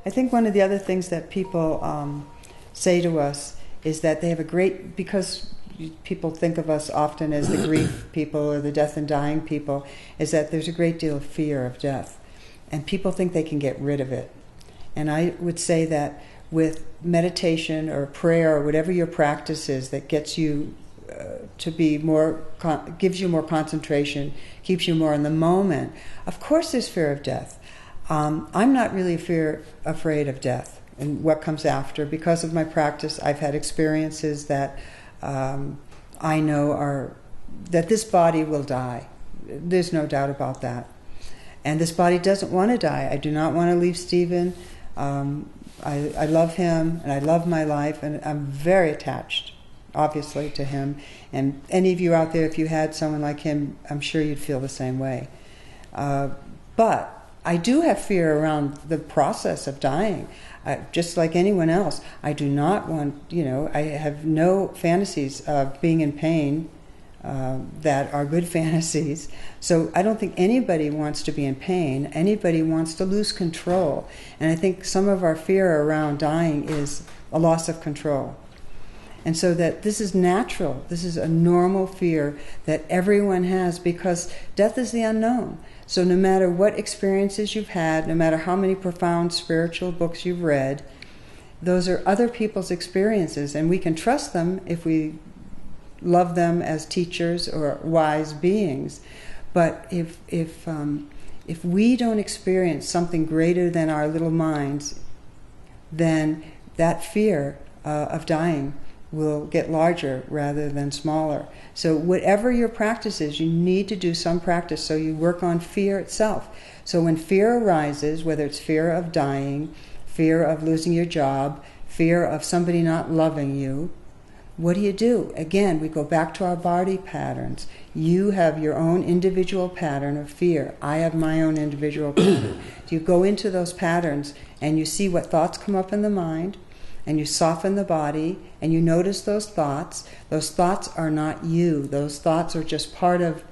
I think one of the other things that people say to us is that they have a great, because people think of us often as the grief people or the death and dying people, is that there's a great deal of fear of death. And people think they can get rid of it. And I would say that with meditation or prayer or whatever your practice is that gets you to be more, gives you more concentration, keeps you more in the moment, of course there's fear of death. I'm not really afraid of death and what comes after. Because of my practice, I've had experiences that I know that this body will die. There's no doubt about that. And this body doesn't want to die. I do not want to leave Stephen. I love him, and I love my life, and I'm very attached, obviously, to him. And any of you out there, if you had someone like him, I'm sure you'd feel the same way. But I do have fear around the process of dying. Just like anyone else, I do not want, I have no fantasies of being in pain that are good fantasies. So I don't think anybody wants to be in pain. Anybody wants to lose control. And I think some of our fear around dying is a loss of control. And so that this is natural. This is a normal fear that everyone has, because death is the unknown. So no matter what experiences you've had, no matter how many profound spiritual books you've read, those are other people's experiences, and we can trust them if we love them as teachers or wise beings. But if we don't experience something greater than our little minds, then that fear of dying will get larger rather than smaller. So whatever your practice is, you need to do some practice, so you work on fear itself. So when fear arises, whether it's fear of dying, fear of losing your job, fear of somebody not loving you, what do? Again, we go back to our body patterns. You have your own individual pattern of fear. I have my own individual pattern. You go into those patterns and you see what thoughts come up in the mind, and you soften the body, and you notice those thoughts. Those thoughts are not you. Those thoughts are just part of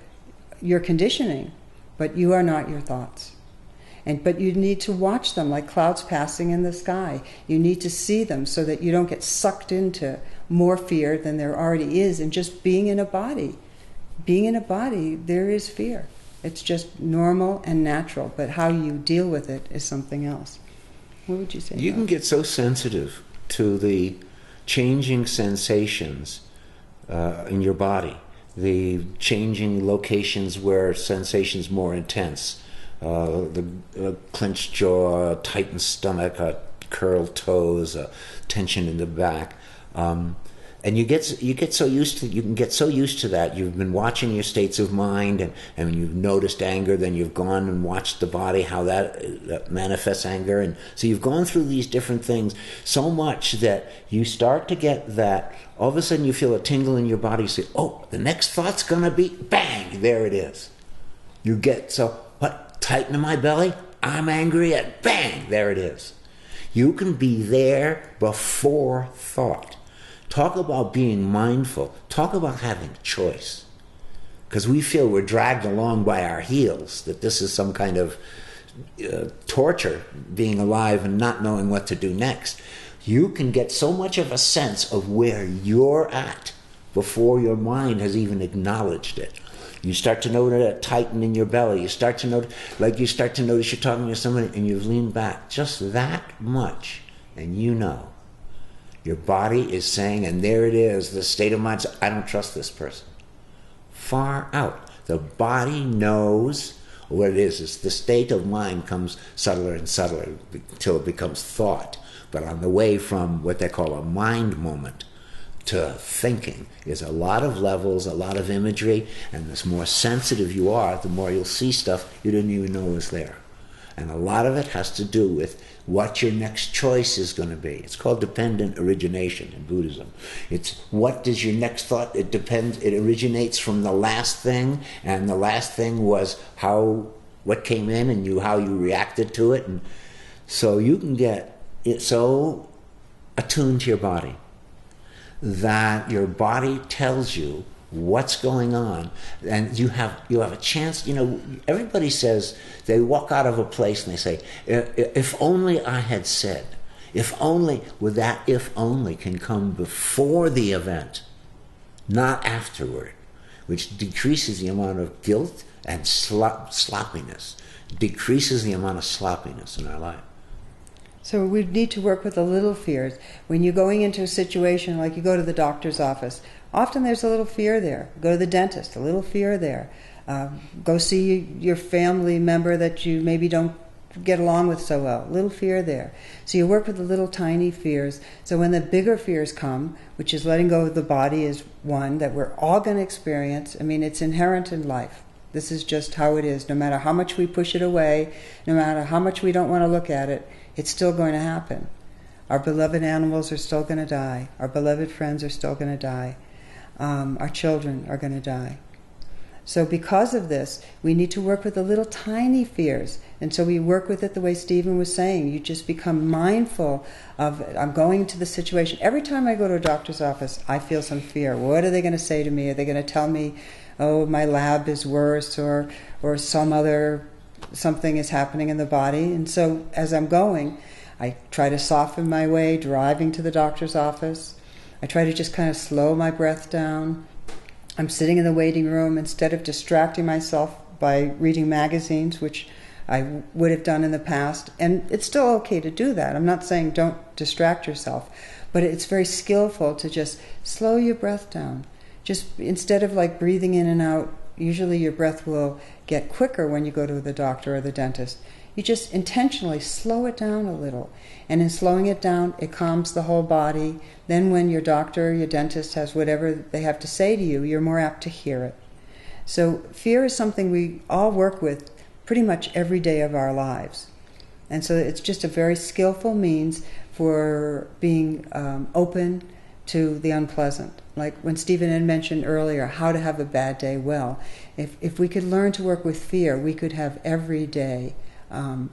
your conditioning, but you are not your thoughts. But you need to watch them like clouds passing in the sky. You need to see them so that you don't get sucked into more fear than there already is in just being in a body. Being in a body, there is fear. It's just normal and natural, but how you deal with it is something else. What would you say? You can get so sensitive to the changing sensations in your body, the changing locations where sensations more intense, the clenched jaw, tightened stomach, curled toes, tension in the back, and you can get so used to that. You've been watching your states of mind, and when you've noticed anger, then you've gone and watched the body, how that manifests anger, and so you've gone through these different things so much that you start to get that. All of a sudden, you feel a tingle in your body. You say, "Oh, the next thought's gonna be bang! There it is." You get tighten in my belly. I'm angry at bang! There it is. You can be there before thought. Talk about being mindful. Talk about having choice. Because we feel we're dragged along by our heels, that this is some kind of torture, being alive and not knowing what to do next. You can get so much of a sense of where you're at before your mind has even acknowledged it. You start to notice a tighten in your belly. You start to notice you're talking to somebody and you've leaned back just that much, and you know. Your body is saying, and there it is, the state of mind, I don't trust this person. Far out. The body knows what it is. It's the state of mind comes subtler and subtler until it becomes thought. But on the way from what they call a mind moment to thinking is a lot of levels, a lot of imagery, and the more sensitive you are, the more you'll see stuff you didn't even know was there. And a lot of it has to do with what your next choice is going to be. It's called dependent origination in Buddhism. It's what does your next thought, it originates from the last thing, and the last thing was what came in and how you reacted to it. And so you can get it so attuned to your body that your body tells you what's going on, and you have a chance. Everybody says, they walk out of a place and they say, if only I had said, if only. Well, that if only can come before the event, not afterward, which decreases the amount of guilt and sloppiness, decreases the amount of sloppiness in our life. So we need to work with the little fears. When you're going into a situation like you go to the doctor's office, often there's a little fear there. Go to the dentist, a little fear there. Go see your family member that you maybe don't get along with so well, a little fear there. So you work with the little tiny fears. So when the bigger fears come, which is letting go of the body, is one that we're all going to experience. I mean, it's inherent in life. This is just how it is. No matter how much we push it away, no matter how much we don't want to look at it, it's still going to happen. Our beloved animals are still going to die. Our beloved friends are still going to die. Our children are going to die. So because of this, we need to work with the little tiny fears. And so we work with it the way Stephen was saying. You just become mindful of, I'm going into the situation. Every time I go to a doctor's office, I feel some fear. What are they going to say to me? Are they going to tell me, oh, my lab is worse, or something is happening in the body? And so as I'm going, I try to soften my way, driving to the doctor's office. I try to just kind of slow my breath down. I'm sitting in the waiting room. Instead of distracting myself by reading magazines, which I would have done in the past, and it's still okay to do that. I'm not saying don't distract yourself, but it's very skillful to just slow your breath down. Just instead of like breathing in and out, usually your breath will get quicker when you go to the doctor or the dentist. You just intentionally slow it down a little. And in slowing it down, it calms the whole body. Then when your doctor, your dentist has whatever they have to say to you, you're more apt to hear it. So fear is something we all work with pretty much every day of our lives. And so it's just a very skillful means for being open to the unpleasant. Like when Stephen had mentioned earlier, how to have a bad day well. If we could learn to work with fear, we could have every day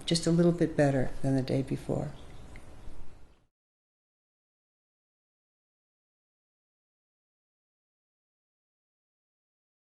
just a little bit better than the day before.